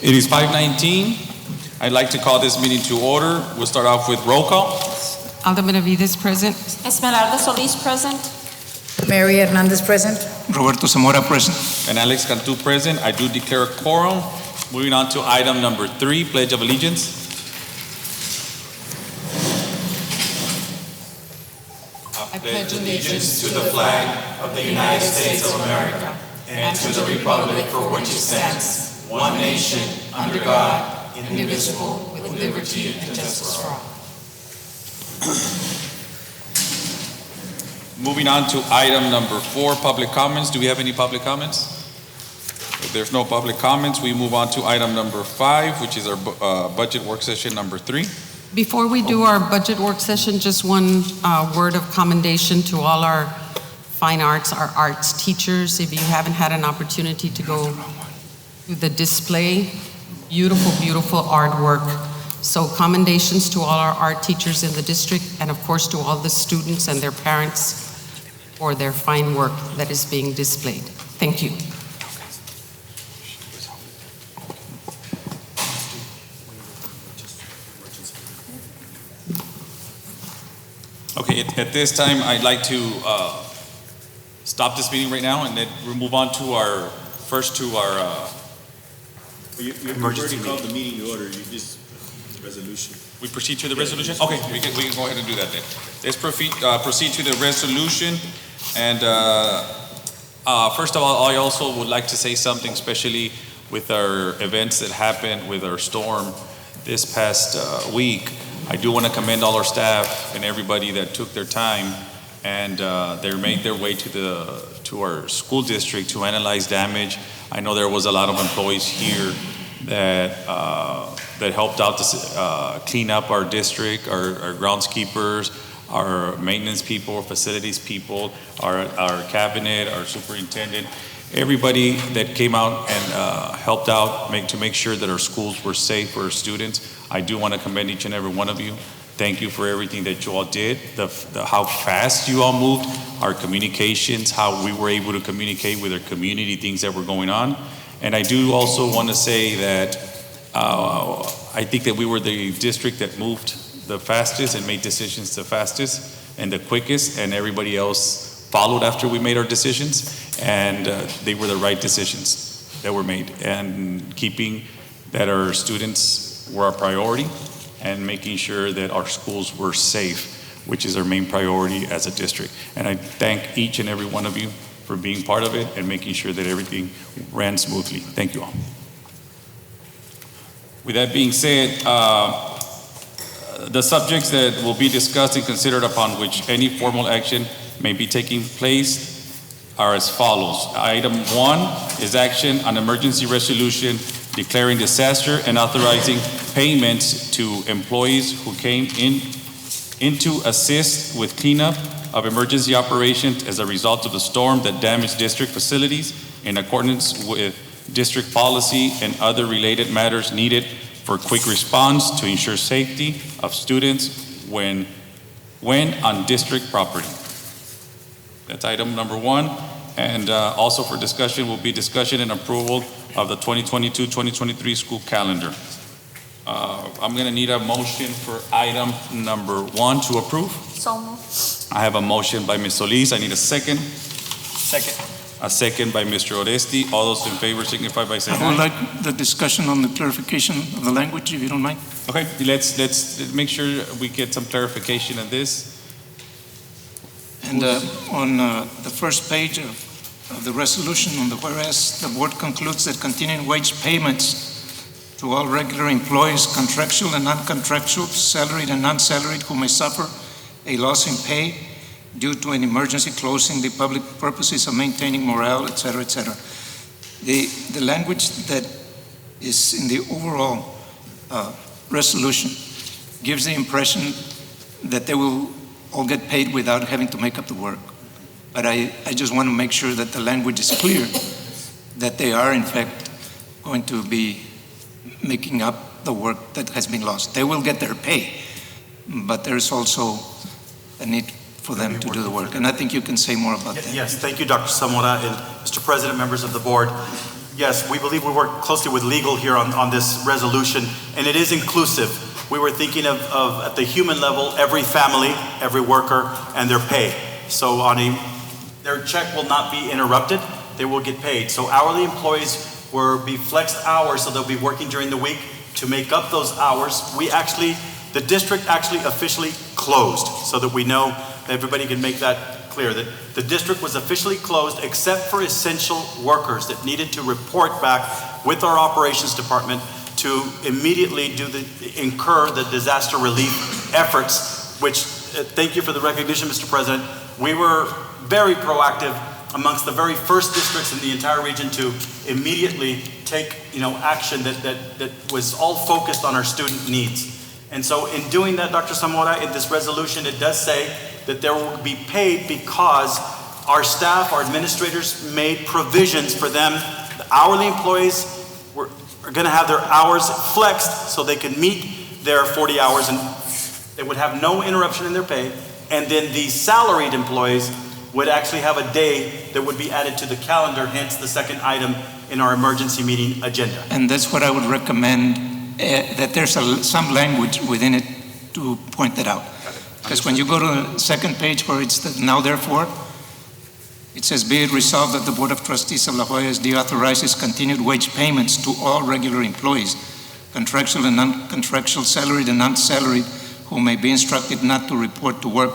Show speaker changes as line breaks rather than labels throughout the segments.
It is 5:19. I'd like to call this meeting to order. We'll start off with roll call.
Alda Benavides present.
Esmeralda Solis present.
Mary Hernandez present.
Roberto Zamora present.
And Alex Cantu present. I do declare a quorum. Moving on to item number 3, Pledge of Allegiance.
I pledge allegiance
to the flag of the United States of America and to the republic for which it stands, one nation, under God, indivisible, with liberty and justice for all.
Moving on to item number 4, public comments. Do we have any public comments? If there's no public comments, we move on to item number 5, which is our budget work session number 3.
Before we do our budget work session, just one word of commendation to all our fine arts, our arts teachers. If you haven't had an opportunity to go to the display, beautiful, beautiful artwork. So commendations to all our art teachers in the district, and of course to all the students and their parents for their fine work that is being displayed. Thank you.
Okay, at this time, I'd like to stop this meeting right now, and then we'll move on to our
You already called the meeting to order. You just resolution.
We proceed to the resolution? Okay, we can go ahead and do that then. Let's proceed to the resolution. And first of all, I also would like to say something, especially with our events that happened with our storm this past week. I do want to commend all our staff and everybody that took their time and they made their way to our school district to analyze damage. I know there was a lot of employees here that helped out to clean up our district, our groundskeepers, our maintenance people, facilities people, our cabinet, our superintendent, everybody that came out and helped out to make sure that our schools were safe for our students. I do want to commend each and every one of you. Thank you for everything that you all did, how fast you all moved, our communications, how we were able to communicate with our community, things that were going on. And I do also want to say that I think that we were the district that moved the fastest and made decisions the fastest and the quickest, and everybody else followed after we made our decisions, and they were the right decisions that were made, and keeping that our students were our priority and making sure that our schools were safe, which is our main priority as a district. And I thank each and every one of you for being part of it and making sure that everything ran smoothly. Thank you all. With that being said, the subjects that will be discussed and considered upon which any formal action may be taking place are as follows. Item 1 is action on emergency resolution declaring disaster and authorizing payments to employees who came in to assist with cleanup of emergency operations as a result of the storm that damaged district facilities in accordance with district policy and other related matters needed for quick response to ensure safety of students when on district property. That's item number 1. And also for discussion will be discussion and approval of the 2022-2023 school calendar. I'm going to need a motion for item number 1 to approve.
So moved.
I have a motion by Ms. Solis. I need a second.
Second.
A second by Mr. Oresti. All those in favor signify by saying aye.
I would like the discussion on the clarification of the language, if you don't mind.
Okay, let's make sure we get some clarification on this.
And on the first page of the resolution, on the whereas, the board concludes that continuing wage payments to all regular employees, contractual and non-contractual, salaried and non-salaried, who may suffer a loss in pay due to an emergency closing the public purposes of maintaining morale, etc., etc. The language that is in the overall resolution gives the impression that they will all get paid without having to make up the work. But I just want to make sure that the language is clear, that they are in fact going to be making up the work that has been lost. They will get their pay, but there's also a need for them to do the work. And I think you can say more about that.
Yes, thank you, Dr. Zamora. And Mr. President, members of the board, yes, we believe we work closely with legal here on this resolution, and it is inclusive. We were thinking of at the human level, every family, every worker, and their pay. So their check will not be interrupted, they will get paid. So hourly employees will be flexed hours, so they'll be working during the week to make up those hours. The district actually officially closed, so that we know, that everybody can make that clear, that the district was officially closed except for essential workers that needed to report back with our operations department to immediately incur the disaster relief efforts, which, thank you for the recognition, Mr. President. We were very proactive amongst the very first districts in the entire region to immediately take, action that was all focused on our student needs. And so in doing that, Dr. Zamora, in this resolution, it does say that there will be paid because our staff, our administrators made provisions for them. The hourly employees are going to have their hours flexed so they can meet their 40 hours and they would have no interruption in their pay. And then the salaried employees would actually have a day that would be added to the calendar, hence the second item in our emergency meeting agenda.
And that's what I would recommend, that there's some language within it to point that out. Because when you go to the second page where it's the now therefore, it says, be it resolved that the Board of Trustees of La Joya SD authorizes continued wage payments to all regular employees, contractual and non-contractual, salaried and non-salaried, who may be instructed not to report to work.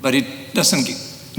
But it doesn't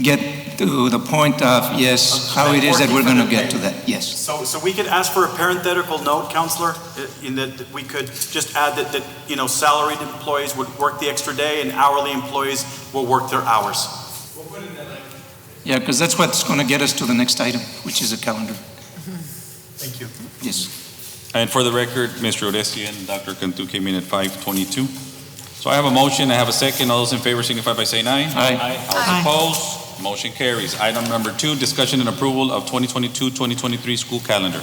get to the point of, yes, how it is that we're going to get to that, yes.
So we could ask for a parenthetical note, Counselor, in that we could just add that salaried employees would work the extra day and hourly employees will work their hours.
Yeah, because that's what's going to get us to the next item, which is a calendar.
Thank you.
Yes.
And for the record, Mr. Oresti and Dr. Cantu came in at 5:22. So I have a motion, I have a second. All those in favor signify by saying aye.
Aye.
All those opposed, motion carries. Item number 2, discussion and approval of 2022-2023 school calendar.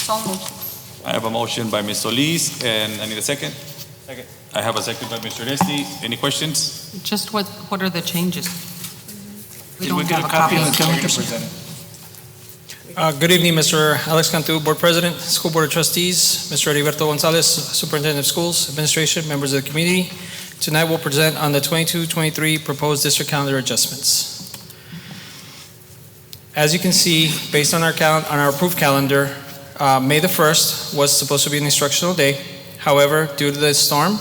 So moved.
I have a motion by Ms. Solis, and I need a second. Second. I have a second by Mr. Oresti. Any questions?
Just what are the changes?
Did we get a copy of the calendar?
Good evening, Mr. Alex Cantu, Board President, School Board of Trustees, Mr. Heriberto Gonzalez, Superintendent of Schools, Administration, members of the community. Tonight we'll present on the 22-23 proposed district calendar adjustments. As you can see, based on our approved calendar, May the 1st was supposed to be an instructional day. However, due to the storm,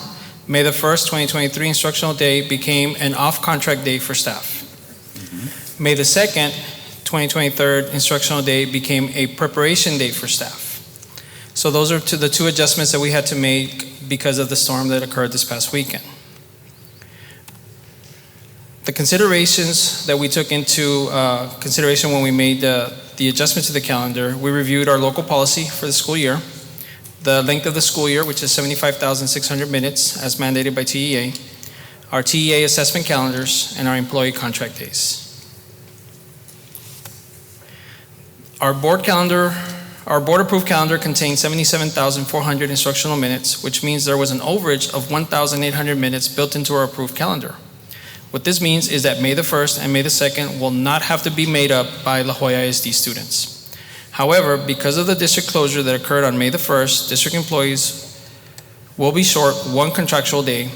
May the 1st, 2023 instructional day became an off-contract day for staff. May the 2nd, 2023 instructional day became a preparation day for staff. So those are the two adjustments that we had to make because of the storm that occurred this past weekend. The considerations that we took into consideration when we made the adjustment to the calendar, we reviewed our local policy for the school year, the length of the school year, which is 75,600 minutes as mandated by TEA, our TEA assessment calendars, and our employee contract days. Our board approved calendar contains 77,400 instructional minutes, which means there was an overage of 1,800 minutes built into our approved calendar. What this means is that May the 1st and May the 2nd will not have to be made up by La Joya ISD students. However, because of the district closure that occurred on May the 1st, district employees will be short one contractual day,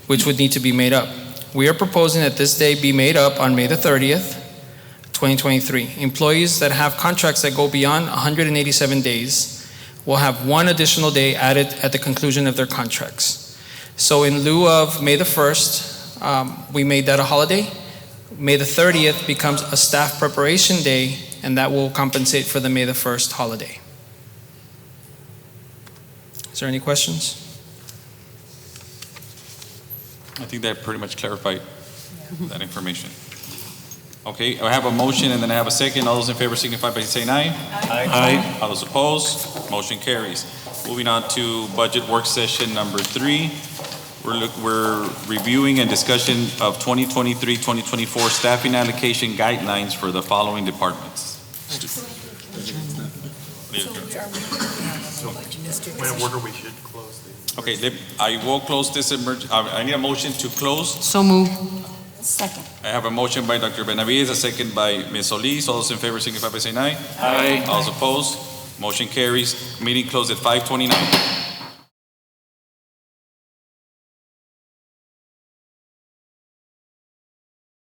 which would need to be made up. We are proposing that this day be made up on May the 30th, 2023. Employees that have contracts that go beyond 187 days will have one additional day added at the conclusion of their contracts. So in lieu of May the 1st, we made that a holiday. May the 30th becomes a staff preparation day, and that will compensate for the May the 1st holiday. Is there any questions?
I think that pretty much clarified that information. Okay, I have a motion and then I have a second. All those in favor signify by saying aye.
Aye.
All those opposed, motion carries. Moving on to budget work session number 3. We're reviewing and discussion of 2023-2024 staffing allocation guidelines for the following departments.
When order we should close the...
Okay, I will close this I need a motion to close.
So move.
Second.
I have a motion by Dr. Benavides, a second by Ms. Solis. All those in favor signify by saying aye.
Aye.
All those opposed, motion carries. Meeting closed at 5:29.